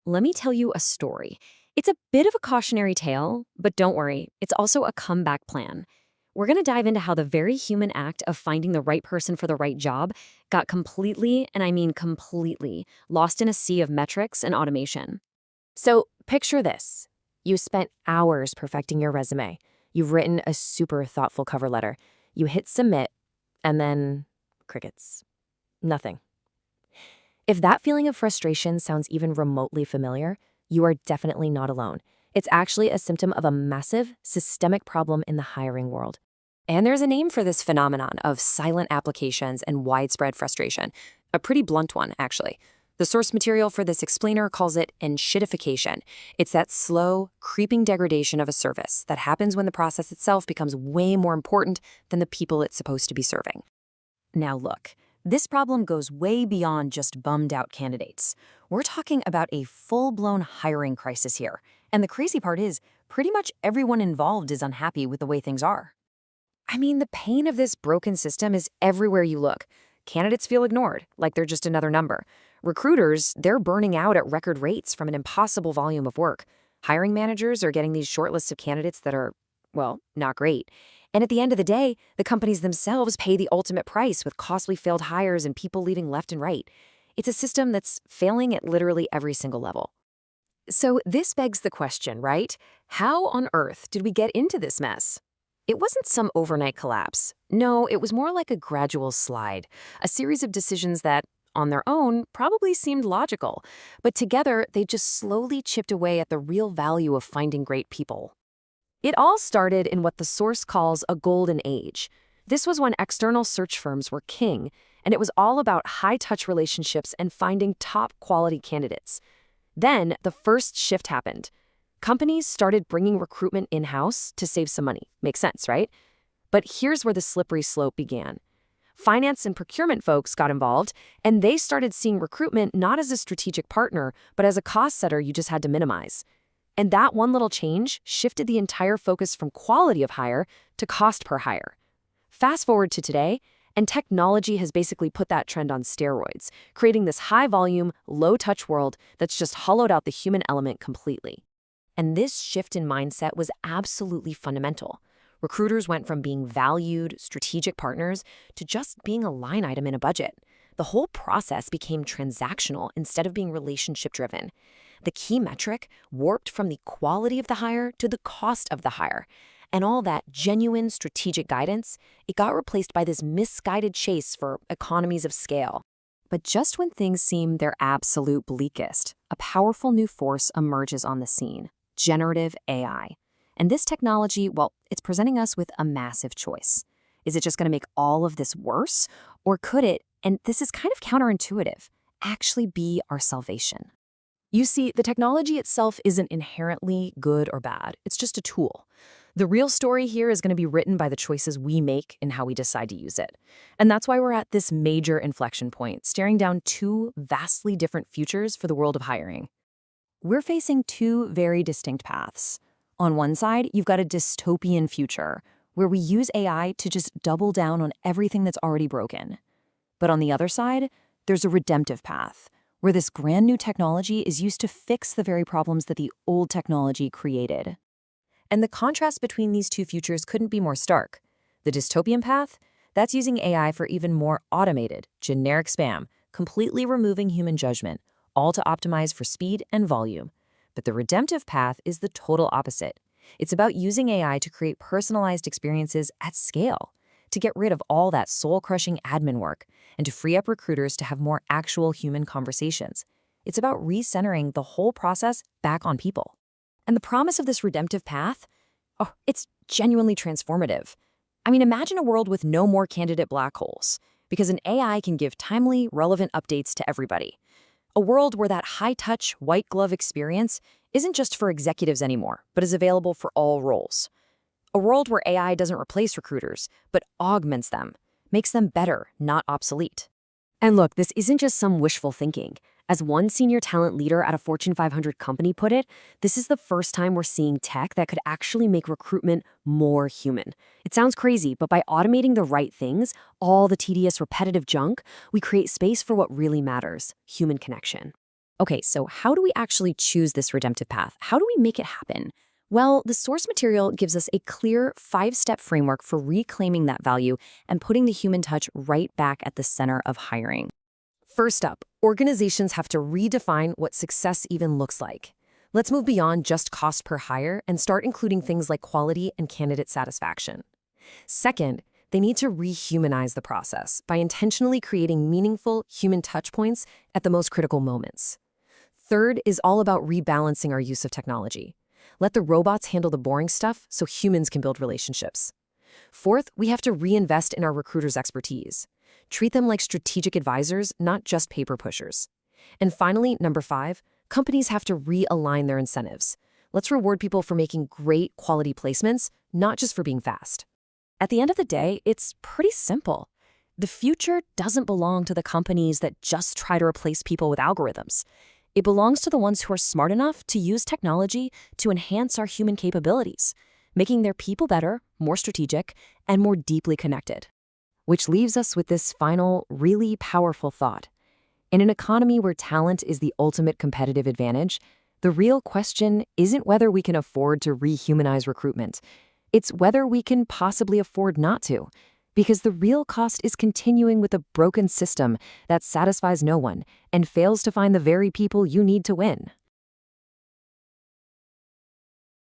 Let me tell you a story. It's a bit of a cautionary tale, but don't worry, it's also a comeback plan. We're going to dive into how the very human act of finding the right person for the right job got completely, and I mean completely, lost in a sea of metrics and automation. So picture this. You spent hours perfecting your resume. You've written a super thoughtful cover letter. You hit submit, and then crickets. Nothing. If that feeling of frustration sounds even remotely familiar, you are definitely not alone. It's actually a symptom of a massive, systemic problem in the hiring world. And there's a name for this phenomenon of silent applications and widespread frustration. A pretty blunt one, actually. The source material for this explainer calls it enshittification. It's that slow, creeping degradation of a service that happens when the process itself becomes way more important than the people it's supposed to be serving. Now look, this problem goes way beyond just bummed-out candidates. We're talking about a full-blown hiring crisis here. And the crazy part is, pretty much everyone involved is unhappy with the way things are. I mean, the pain of this broken system is everywhere you look. Candidates feel ignored, like they're just another number. Recruiters, they're burning out at record rates from an impossible volume of work. Hiring managers are getting these short lists of candidates that are, well, not great. And at the end of the day, the companies themselves pay the ultimate price with costly failed hires and people leaving left and right. It's a system that's failing at literally every single level. So this begs the question, right? How on earth did we get into this mess? It wasn't some overnight collapse. No, it was more like a gradual slide, a series of decisions that, on their own, probably seemed logical. But together, they just slowly chipped away at the real value of finding great people. It all started in what the source calls a golden age. This was when external search firms were king, and it was all about high-touch relationships and finding top-quality candidates. Then, the first shift happened. Companies started bringing recruitment in-house to save some money. Makes sense, right? But here's where the slippery slope began. Finance and procurement folks got involved, and they started seeing recruitment not as a strategic partner, but as a cost setter you just had to minimize. And that one little change shifted the entire focus from quality of hire to cost per hire. Fast forward to today, and technology has basically put that trend on steroids, creating this high-volume, low-touch world that's just hollowed out the human element completely. And this shift in mindset was absolutely fundamental. Recruiters went from being valued, strategic partners to just being a line item in a budget. The whole process became transactional instead of being relationship-driven. The key metric warped from the quality of the hire to the cost of the hire. And all that genuine strategic guidance, it got replaced by this misguided chase for economies of scale. But just when things seem their absolute bleakest, a powerful new force emerges on the scene: generative AI. And this technology, well, it's presenting us with a massive choice. Is it just going to make all of this worse? Or could it, and this is kind of counterintuitive, actually be our salvation? You see, the technology itself isn't inherently good or bad. It's just a tool. The real story here is going to be written by the choices we make in how we decide to use it. And that's why we're at this major inflection point, staring down two vastly different futures for the world of hiring. We're facing two very distinct paths. On one side, you've got a dystopian future, where we use AI to just double down on everything that's already broken. But on the other side, there's a redemptive path, where this brand new technology is used to fix the very problems that the old technology created. And the contrast between these two futures couldn't be more stark. The dystopian path, that's using AI for even more automated, generic spam, completely removing human judgment, all to optimize for speed and volume. But the redemptive path is the total opposite. It's about using AI to create personalized experiences at scale, to get rid of all that soul-crushing admin work, and to free up recruiters to have more actual human conversations. It's about recentering the whole process back on people. And the promise of this redemptive path? Oh, it's genuinely transformative. I mean, imagine a world with no more candidate black holes, because an AI can give timely, relevant updates to everybody. A world where that high-touch, white-glove experience isn't just for executives anymore, but is available for all roles. A world where AI doesn't replace recruiters, but augments them, makes them better, not obsolete. And look, this isn't just some wishful thinking. As one senior talent leader at a Fortune 500 company put it, this is the first time we're seeing tech that could actually make recruitment more human. It sounds crazy, but by automating the right things, all the tedious, repetitive junk, we create space for what really matters: human connection. Okay, so how do we actually choose this redemptive path? How do we make it happen? Well, the source material gives us a clear 5-step framework for reclaiming that value and putting the human touch right back at the center of hiring. First up, organizations have to redefine what success even looks like. Let's move beyond just cost per hire and start including things like quality and candidate satisfaction. Second, they need to rehumanize the process by intentionally creating meaningful human touchpoints at the most critical moments. Third is all about rebalancing our use of technology. Let the robots handle the boring stuff so humans can build relationships. Fourth, we have to reinvest in our recruiters' expertise. Treat them like strategic advisors, not just paper pushers. And finally, number 5, companies have to realign their incentives. Let's reward people for making great quality placements, not just for being fast. At the end of the day, it's pretty simple. The future doesn't belong to the companies that just try to replace people with algorithms. It belongs to the ones who are smart enough to use technology to enhance our human capabilities, making their people better, more strategic, and more deeply connected. Which leaves us with this final, really powerful thought. In an economy where talent is the ultimate competitive advantage, the real question isn't whether we can afford to rehumanize recruitment. It's whether we can possibly afford not to, because the real cost is continuing with a broken system that satisfies no one and fails to find the very people you need to win.